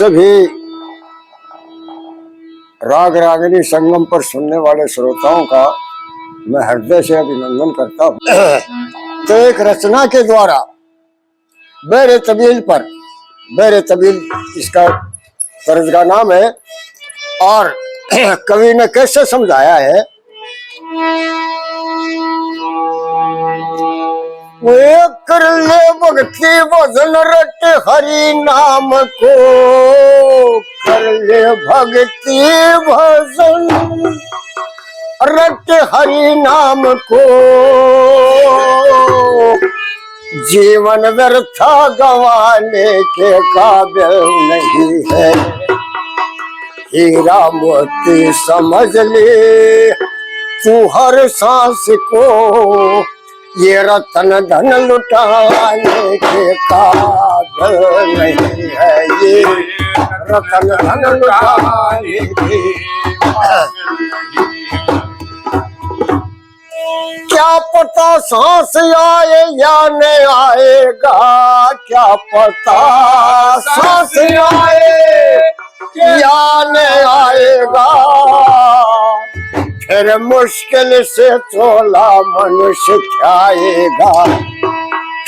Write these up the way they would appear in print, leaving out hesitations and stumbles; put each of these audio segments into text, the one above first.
सभी राग रागिनी संगम पर सुनने वाले श्रोताओं का मैं हृदय से अभिनंदन करता हूँ। तो एक रचना के द्वारा बैर तबील पर, बैर तबील इसका तर्ज का नाम है, और कवि ने कैसे समझाया है, कर ले भक्ति भजन रट हरि नाम को, कर ले भक्ति भजन रट हरि नाम को, जीवन व्यर्था गंवाने के काबिल नहीं है, हीरा मोती समझ ले तू हर सांस को, ये रतन धन लुटाने के काबिल नहीं है, ये रतन धन लुटाने के क्या पता सांस आए या नहीं आएगा, क्या पता सांस आए या नहीं आएगा, फिर मुश्किल से तोला मनुष्य खाएगा,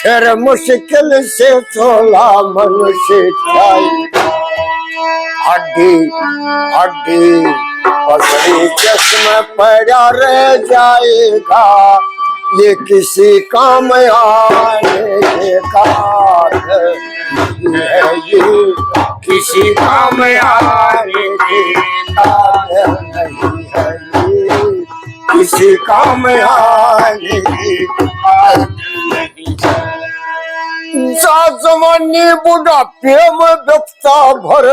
फिर मुश्किल से तोला मनुष्य खाएगा, हड्डी हड्डी पसरी जिस्म पड़ा रह जाएगा, ये किसी काम आने के काबिल है, ये किसी काम आने के काबिल नहीं है, ये किसी काम आने के काबिल नहीं है। जवानी बुढ़ापे में व्यक्ता भर,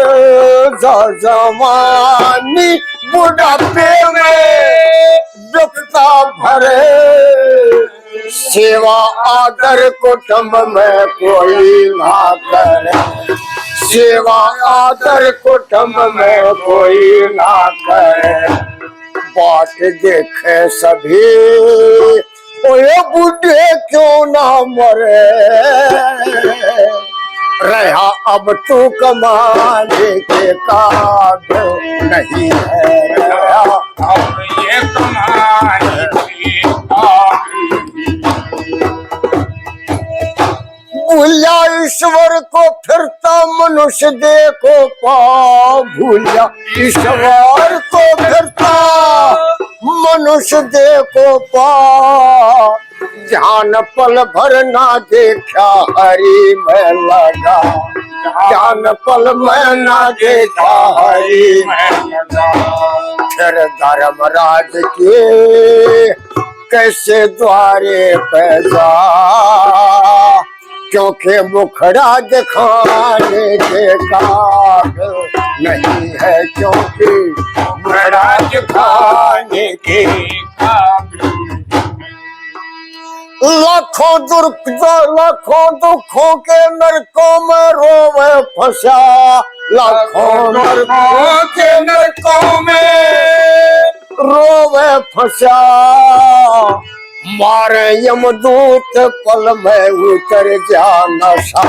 जवानी बुढ़ापे में व्यक्ता भरे, सेवा आदर कुटुंब में कोई ना करे, सेवा आदर कुटुंब में कोई ना करे, बाट देखे सभी ओए बूढ़े क्यों ना मरे, रहा अब तू कमाने के काबिल नहीं है, रहा अब ये कमाने के काबिल। भूलिया ईश्वर को फिरता मनुष्य देखो पा, भूलिया ईश्वर को फिरता मनुष्य देखो पा, ध्यान पल भर ना देखा हरि में लगा, ध्यान पल में ना देखा हरि में लगा, फिर धर्मराज के कैसे द्वारे पे जा, क्योंकि मुखड़ा दिखाने के काबिल नहीं है, क्योंकि मुखड़ा दिखाने के काबिल। लाखों दुखों के नरकों में रोवे फंसा, लाखों नरकों के नरकों में रोवे फंसा, मारे यमदूत पल में उतर जा नशा,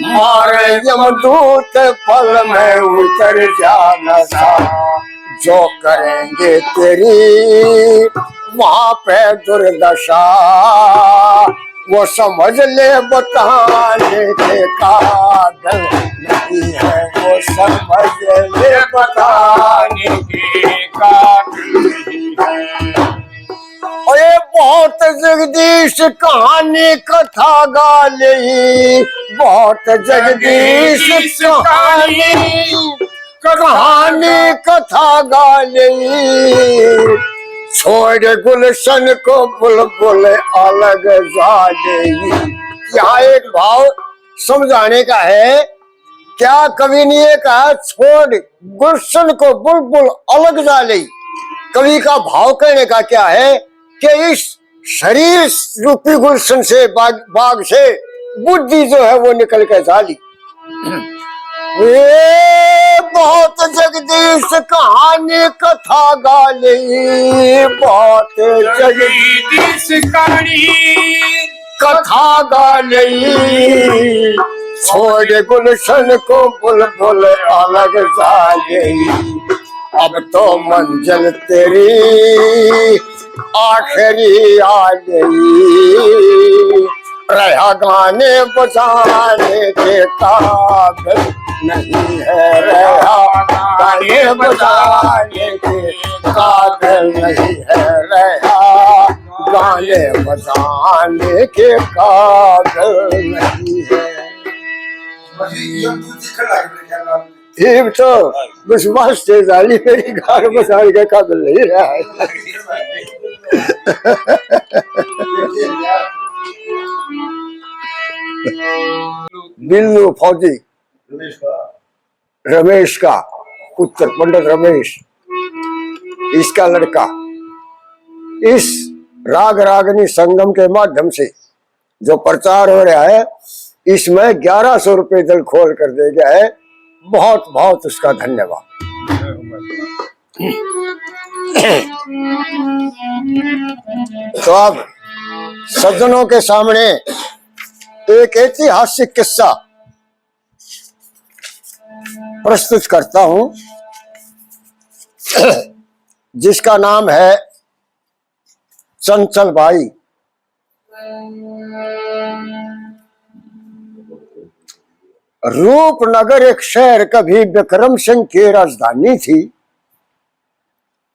मारे यमदूत पल में उतर जा नशा, जो करेंगे तेरी वहाँ पे दुर्दशा, वो समझ ले बताने के काबिल नहीं है, वो समझ ले बताने के काबिल नहीं है। अरे बहुत जगदीश कहानी कथा गा ली, बहुत जगदीश कहानी कथा गा ली, छोड़ गुलशन को बुलबुल अलग जा गई। यहाँ एक भाव समझाने का है, क्या कवि ने ये कहा छोड़ गुलशन को बुलबुल अलग जा गई, कवि का भाव कहने का क्या है कि इस शरीर रूपी गुलशन से बाग से बुद्धि जो है वो निकल के जा ली। बहुत जगदीश कहानी कथा गा ली, बहुत जगदीश कहानी कथा गा ली, छोड़ गुलशन को बुलबुल अलग जा गई। अब तो मंजिल तेरी आखिरी आ गई। रहा गाने बजाने के काबिल नहीं है, रहा गाने बजाने के काबिल नहीं है, रहा गाने बजाने के काबिल नहीं है। ये तो विश्वास से जाली मेरी घर बसाने के काबिल नहीं रहा है। बिल्लू फौजी रमेश का पुत्र पंडित रमेश, इसका लड़का, इस राग रागनी संगम के माध्यम से जो प्रचार हो रहा है, इसमें 1100 रुपये दिल खोल कर दे गया है। बहुत बहुत उसका धन्यवाद। तो अब सज्जनों के सामने एक ऐतिहासिक किस्सा प्रस्तुत करता हूं, जिसका नाम है चंचल बाई। रूपनगर एक शहर कभी विक्रम सिंह की राजधानी थी।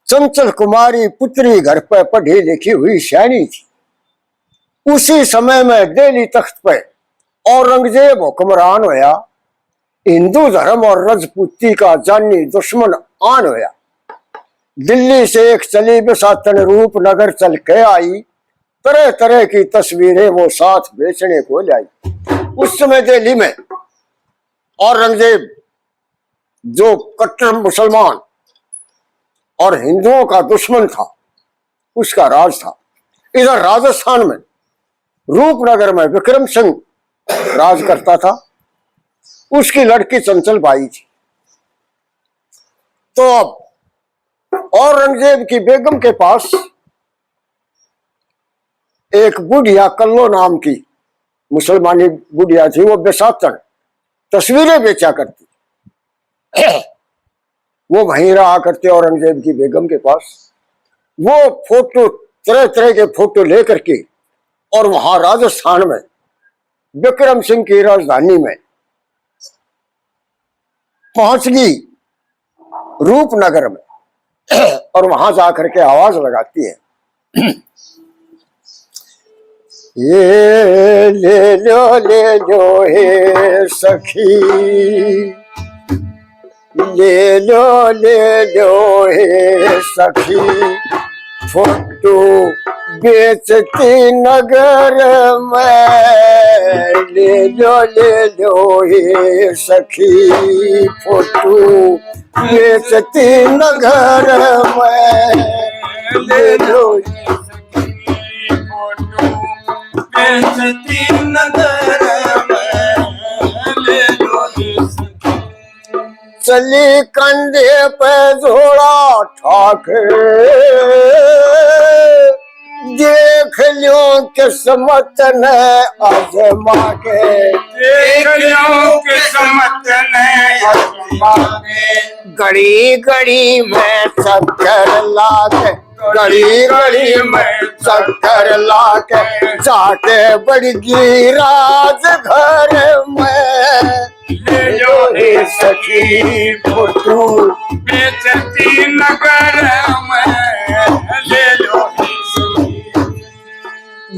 चंचल कुमारी पुत्री घर पर पढ़ी लिखी हुई सैनी थी। उसी समय में दिल्ली तख्त पर औरंगजेब हुक्मरान होया। हिंदू धर्म और राजपूती का जानी दुश्मन आन होया। दिल्ली से एक चली बसातन रूपनगर चल के आई। तरह तरह की तस्वीरें वो साथ बेचने को लाई। उस समय दिल्ली में औरंगजेब, जो कट्टर मुसलमान और हिंदुओं का दुश्मन था, उसका राज था। इधर राजस्थान में रूपनगर में विक्रम सिंह राज करता था। उसकी लड़की चंचल बाई थी। तो अब औरंगजेब की बेगम के पास एक बुढ़िया कल्लो नाम की मुसलमानी बुढ़िया थी। वो बेसातन तस्वीरें बेचा करती। वो वहीं रहा करते औरंगजेब की बेगम के पास। वो फोटो, तरह तरह के फोटो लेकर के, और वहां राजस्थान में विक्रम सिंह की राजधानी में पहुंच गई, रूपनगर में। और वहां जाकर के आवाज लगाती है, ये ले लो हे सखी, ले लो हे सखी, फोटो बेचती नगर में। ले लो हे सखी, फोटो बेचती नगर में। ले लो बेचती नगर में, ले लो चली कंधे पे झोला ठाक, देख लो किस्मत ने आजमा के, देख लो किस्मत ने आजमा के। घड़ी घड़ी में चक्कर लाके, घड़ी घड़ी में चक्कर लाके, जाके बढ़गी राज घर में। ले लो हे सखी, फोटो बेचती नगर में। ले लो हे सखी,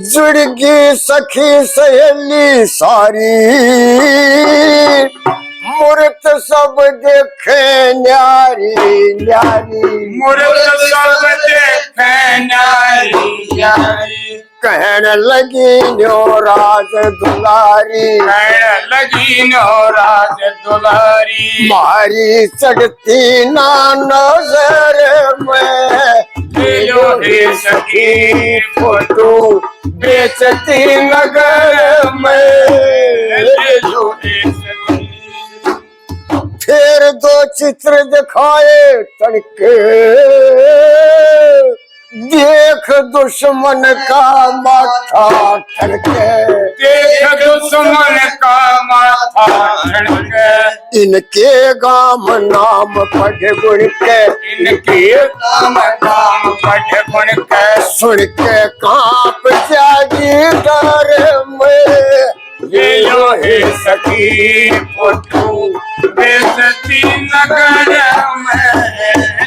जुड़गी सखी सहेली सारी, मूर्त सब देखे न्यारी न्यारी, मूर्त सब देखे न्यारी न्यारी। कहन लगी न्यो राज दुलारी, कहन लगी न्यो राज दुलारी, मारी चढ़ती ना नजर में। ले लो हे सखी, फोटो बेचती नगर में। ले लो हे सखी, फिर दो चित्र दिखाए तड़के, देख दुश्मन का माथा ठनके, देख दुश्मन का माथा ठनके, इनके गाम नाम पढ़ गुण के, इनके नाम पढ़ गुण के, सुन के कांप जागी डर में। ये लो हे सखी फोटो बेइज्जती नगर में,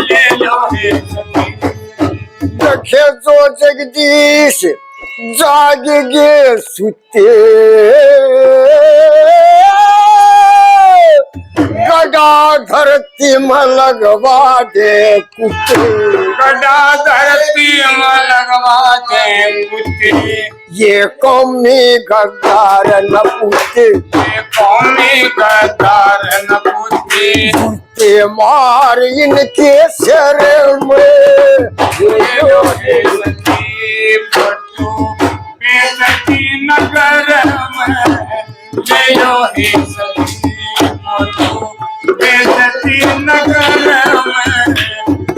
ले लो हे सखी। देखे जो जगदीश जाग गे सुते, गदा धरती में लगवा दे कुत्ते, गदा धरती में लगवा दे कुत्ते, ये कौमी गद्दार न पूछते, ये कौमी गद्दार न पूछते, कुत्ते मार इनके सिर में। ये लो हे सखी फोटो बेइज्जती नगर में, ले लो हे सखी फोटो बेइज्जती नगर में,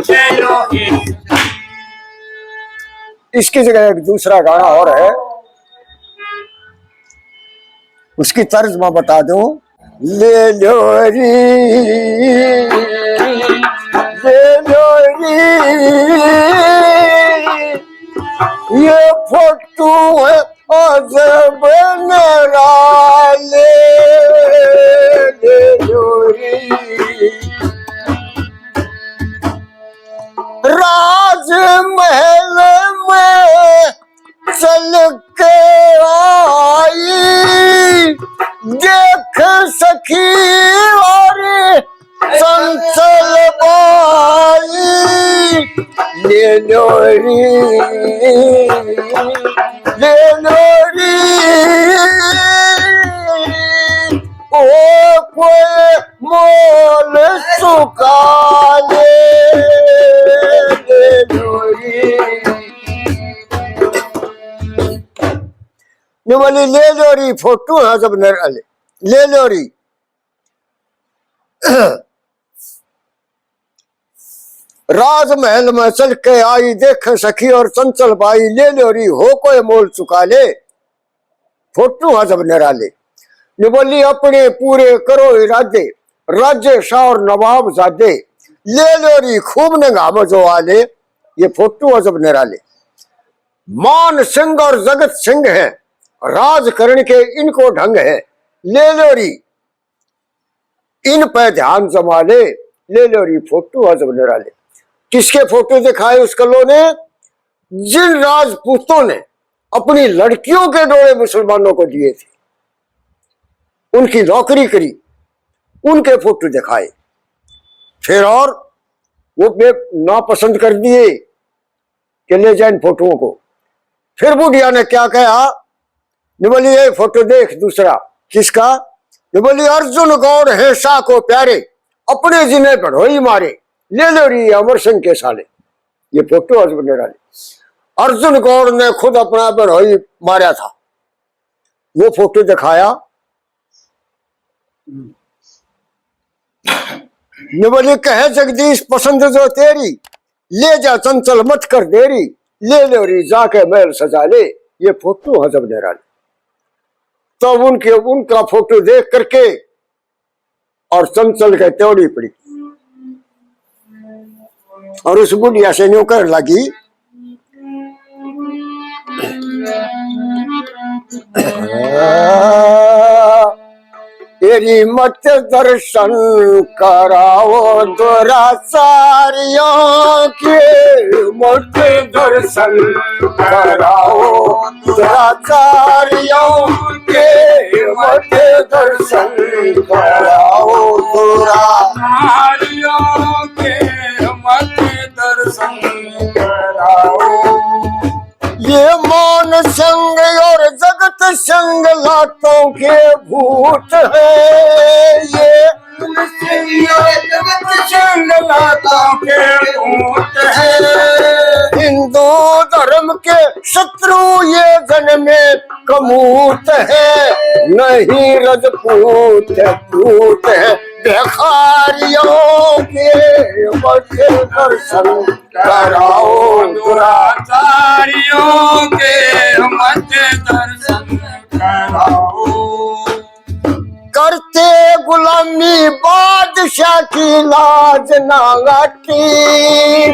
ले लो हे सखी। इसकी जगह एक दूसरा गाना और है, उसकी तर्ज मैं बता दूं। ले लो री, ले लो री, ये फोटो है अजब निराले, ले लो री। राजमहल में चल के आई, देख सखी और चंचल बाई, ले लो री, ले लो री, ओ कोई मोल चुका ले, ले लो री। बोली ले लो री फोटो है जब नर अले, ले लो री। राजमहल में चल के आई, देख सखी और चंचल बाई, ले लो री हो कोई मोल चुका ले, फोटो है जब निराले। ने बोली अपने पूरे करो इरादे, राज्य शाह और नवाब जादे, ले लो री खूब नगाम जो आले, ये फोटो है जब निराले। मान सिंह और जगत सिंह है, राजकरण के इनको ढंग है, ले लो री इन पे ध्यान जमा ले लो री फोटो अजब निराले। किसके फोटो दिखाए उस कल्लो ने? जिन राजपूतों ने अपनी लड़कियों के डोरे मुसलमानों को दिए थे, उनकी नौकरी करी, उनके फोटो दिखाए। फिर और वो नापसंद कर दिए कि ले जाए इन फोटोओं को। फिर बुढ़िया ने क्या कहा, बोली ये फोटो देख दूसरा। किसका? बोली अर्जुन गौड़ है शाह को प्यारे, अपने जिन्हें बढ़ोई मारे, ले लो री अमर सिंह के साले। ये फोटो अर्जुन ने डाली। अर्जुन गौड़ ने खुद अपना बढ़ोई मारा था, वो फोटो दिखाया। ने बोली कहे जगदीश पसंद जो तेरी, ले जा चंचल मत कर देरी, ले लो री जाके महल सजा ले। ये फोटो हजब ने डाली। तब उनका फोटो देख करके और चंचल के त्योड़ी पड़ी और उस बुढ़िया से न्यू कर लगी, तेरी मत दर्शन कराओ दुराचारियों के, मत दर्शन कराओ दुराचारियों के, मत दर्शन कराओ दुराचारियों के, मत दर्शन कराओ। ये मान संग और जगत संग लातों के भूत है, ये जगत संग लातों के भूत है। हिंदू धर्म के शत्रु ये जन्म में कमूत है, नहीं रजपूत भूत है भिखारियों के मुझे दर्शन कराओ दुराचारियों के मत दर्शन कराओ। करते गुलामी बादशाह की लाज नागाटी,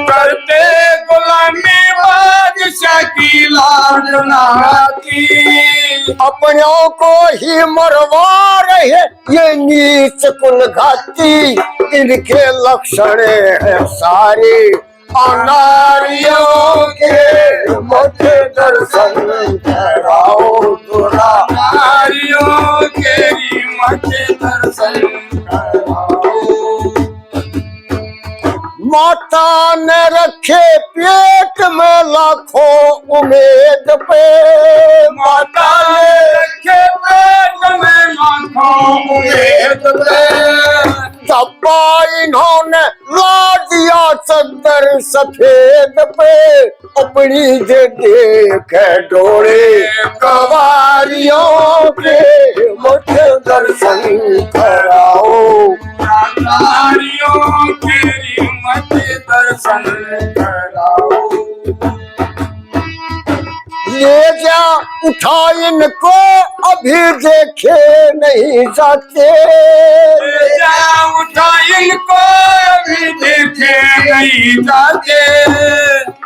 करते गुलामी बादशाह की लाज नाती। अपनों को ही मरवा रहे ये नीच कुल घाती, इनके लक्षण है सारे अनारियों के मुझे दर्शन कराओ दुराचारियों के मत दर्शन कराओ। माता ने रखे पेट में लाखों उम्मीद पे, माता ने रखे पेट में लाखों उम्मीद पे। दबा इन्होंने ला दिया चद्दर सफेद पे, अपनी जे देख डोरे कवारियों के मुझे दर्शन कराओ। दुराचारियों के मत दर्शन कराओ। ले जा उठा इनको अभी देखे नहीं जाते, जा उठा इनको अभी देखे नहीं जाते।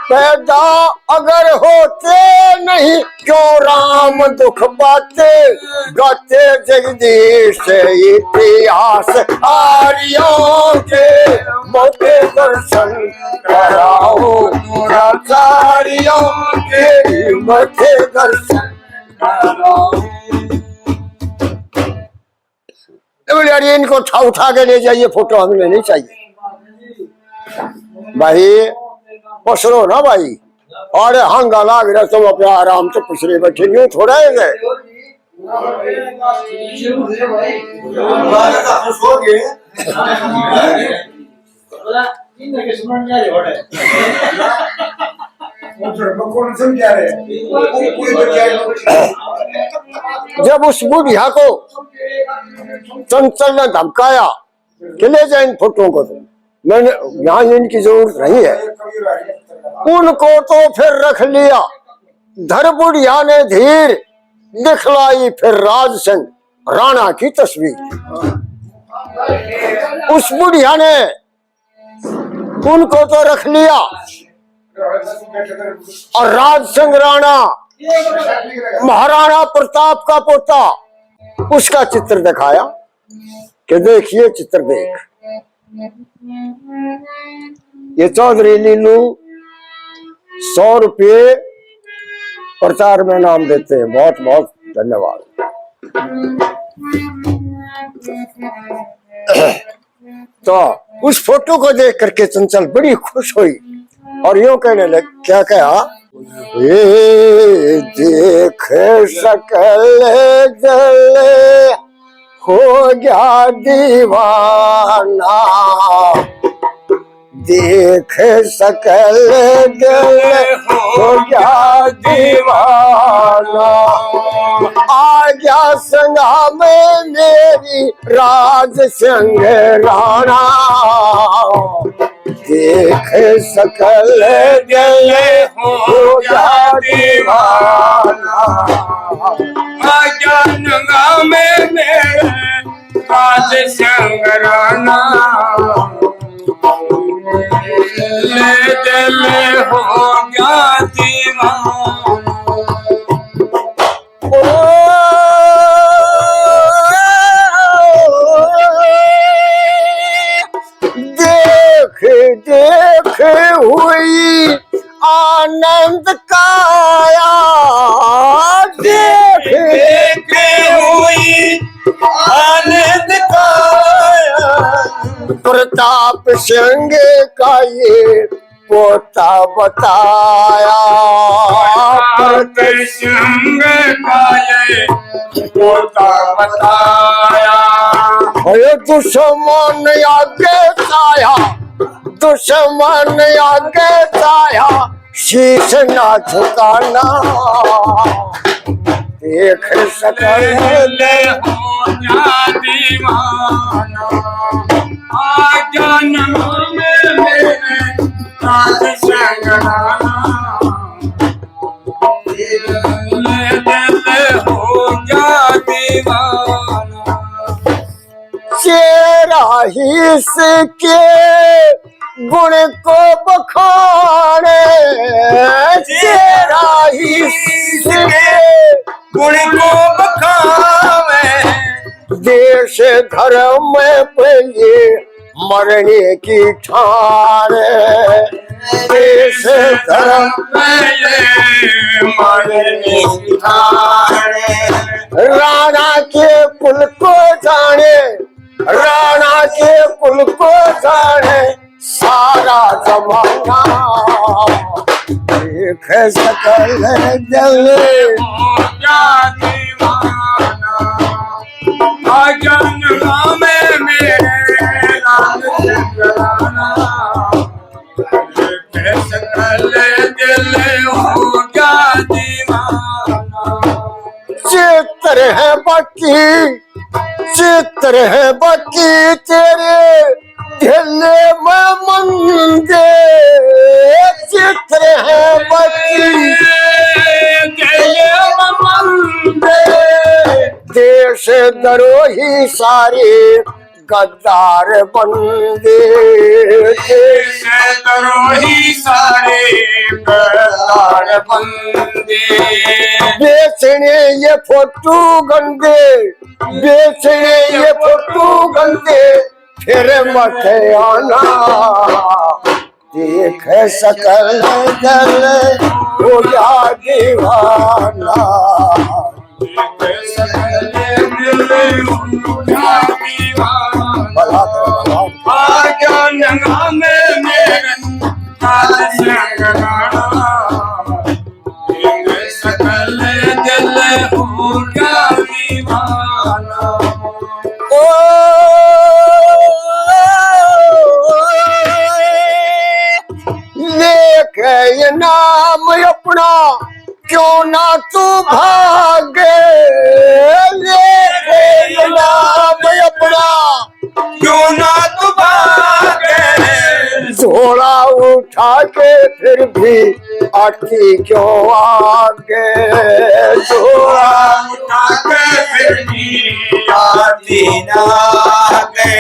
पैदा अगर होते नहीं क्यों राम दुख पाते, गाते जगदीश इतिहास आर्यों के मुझे दर्शन कराओ। दुराचारियों के मुझे दर्शन कराओ। इनको उठा के ले जाइए, फोटो हमें नहीं चाहिए भाई, पसरो ना भाई। और हंगा लाग रहा तुम अपने आराम से पुछरे बैठे नहीं थोड़ा है गए। जब उस बुढ़िया को चंचल ने धमकाया कि ले जाए इन फोटो को, तो मैंने यहाँ इनकी जरूरत नहीं है, उनको तो फिर रख लिया। धर बुढ़िया ने धीर दिखलाई फिर राज सिंह राणा की तस्वीर। उस बुढ़िया ने उनको तो रख लिया और राज सिंह राणा महाराणा प्रताप का पोता, उसका चित्र दिखाया कि देखिए चित्र देख, ये चौधरी लीलू 100 रुपये प्रचार में नाम देते हैं। बहुत बहुत धन्यवाद। तो उस फोटो को देख करके चंचल बड़ी खुश हुई और यूं कहने लग, क्या कहा, ये देख सकल गले हो गया दीवाना, देख सकल गले हो गया दीवाना, आ गया संगा में मेरी राज सिंह राणा, देख सकल गले हो गया दीवाना, आ गया संगा में मेरे राज सिंह राणा, दिल हो गया दीवाना। देख देख हुई आनंद काया, देख देख हुई आनंद काया, प्रताप सिंह का ये पोता बताया, सिंह का ये पोता बताया। दुश्मन आगे साया, दुश्मन आगे साया, शीश ना झुकाना, देख सकल हो जा दीवाना, आ जान में संग राना दिल हो जा दीवाना। चेहरा ही इसके गुण को बखाने, चेहरा ही इसके गुण को बखावे, देश धर्म पे ये मरने की ठान, देश धर्म मरने की ठान। राणा के कुल को जाने, राणा के कुल को जाने सारा जमाना, देख सकल जल जंगला में मेरे राम चंद्राना, सकल दिल हो जा दीवाना। चित्र है बाकी, चित्र है बाकी तेरे दिल में मंदे, चित्र है बाकी देश दरोही सारे गद्दार बंदे, देश दरोही सारे गद्दार बंदे। बेचने ये फोटो गंदे, बेचने ये फोटो गंदे, फिर मत आना, देख सकल जल हो जा दीवाना। सकल दिल हो जा दीवाना। ओ लेके ये नाम अपना क्यों ना तू भागे, लेके ये नाम अपना क्यों ना तू भागे, झोला उठा के फिर भी आती क्यों आगे, झोला उठा के फिर भी आती ना आगे।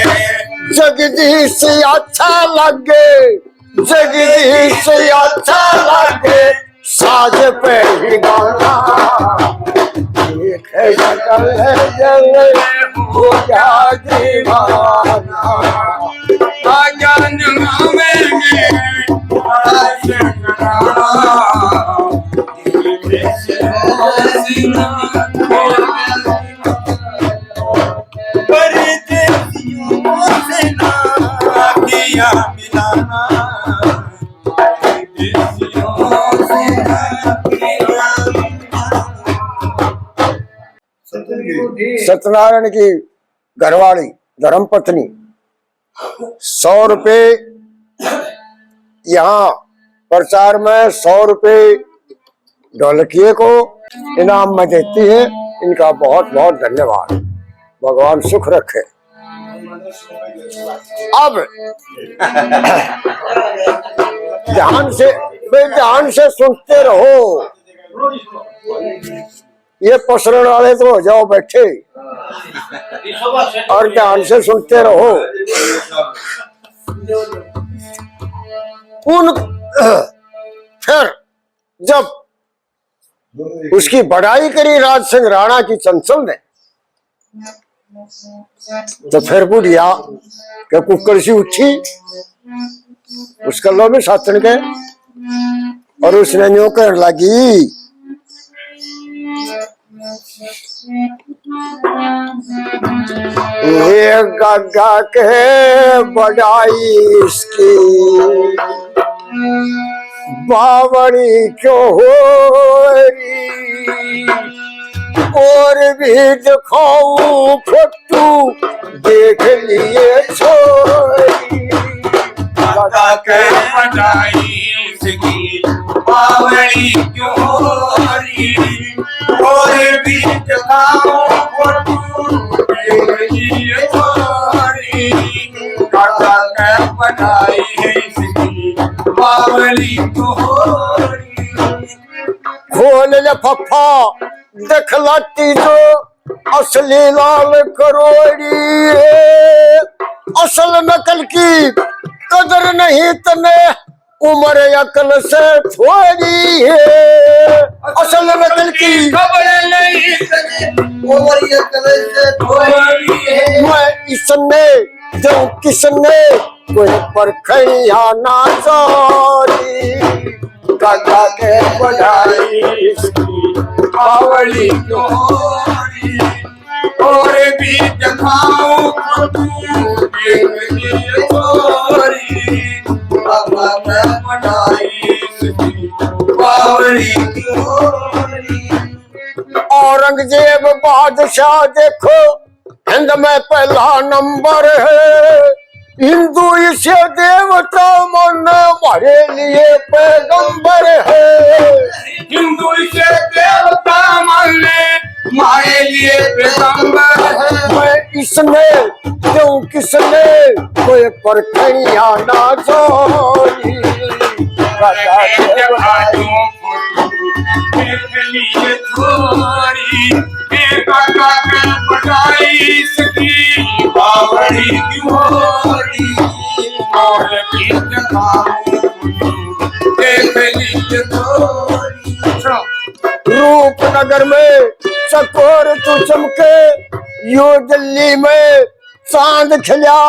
जगदीश अच्छा लगे, जगदीश अच्छा लगे, साज पे ही गाना, देख सकल जल हो जा दीवाना। सत्यनारायण की घरवाली धर्मपत्नी 100 रुपए यहाँ प्रचार में 100 रुपए ढोलकिए को इनाम में देती है। इनका बहुत बहुत धन्यवाद, भगवान सुख रखे। अब ध्यान से सुनते रहो, ये पसरण वाले तो हो जाओ बैठे और ध्यान से सुनते रहो। फिर जब उसकी बड़ाई करी राज सिंह राणा की चंचल ने, तो फिर बुढ़िया के कुकर सी उठी उस कल्लो में साथन के, और उसने न्यू कहने लगी, ये गगा के बड़ाई इसकी बावड़ी क्यों हो रही, और भी दिखाऊं फोटू देख लिए छोरी, गगा के बड़ाई इसकी बावड़ी क्यों हो रही, और भी दिखाऊं फोटू देख लिए छोरी, गगा के बड़ाई इसकी बावली गोरी खोल लफाफा दिखलाती जो असली लाल करोड़ी है। असल नकल की कदर नहीं तने उम्र अकल से थोड़ी है। असल नकल की खबर नहीं तने उम्र अकल से थोड़ी है। मैं इसने जो किसने कोई परखैया ना जारी काका के बढ़ाई इसकी बावली गोरी और भी दिखाऊं तू देखिए गोरी बाबा मैं बनाई बावली गोरी। औरंगजेब बादशाह देखो हिंद में पहला नंबर है। हिंदू इसे देवता मन हमारे लिए पैगंबर है। हिंदू से देवता मानने हमारे लिए पैगंबर है। मैं इसने क्यों किसने कोई परखैया ना जोड़ी काका के बढ़ाई लिए थोड़ी काका के बढ़ाई इसकी बावली गोरी और भी दिखाऊं देख लीजिए गोरी। रूपनगर में चकोर तू चमके यू दिल्ली में चांद खिला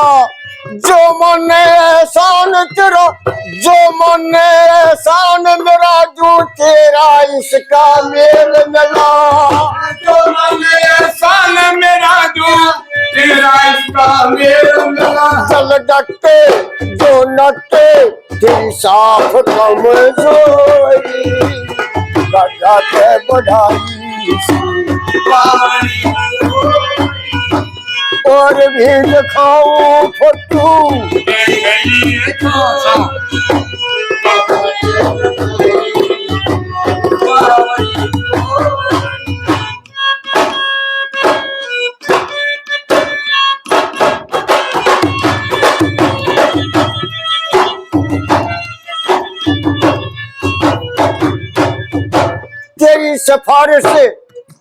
जो मन एहसान तेरा जो मन एहसान मेरा जो तेरा इसका मेल मिला जो मन एहसान मेरा जो तेरा इसका मेल मिला। चल डटे जो नटे तेरी साफ कमजोरी काका के बढ़ाई बावली गोरी और भी दिखाऊं फोटू देख लीजिए बावली गोरी।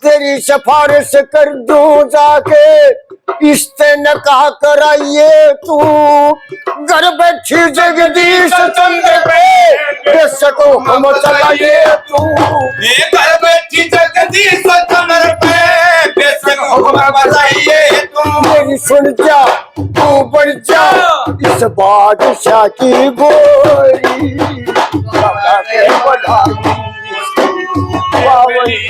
तेरी सिफारिश कर दूं जाके इश्ते न कहा कराइए तू घर बैठी जगदीश चंद्र पे बेशक हम चलाइए तू घर बैठी जगदीश चंद्र पे बेशक हुक्म बताइए तुम। मेरी सुन जा तू बढ़ जा इस बादशाह की गोरी काका के बढ़ाई बावली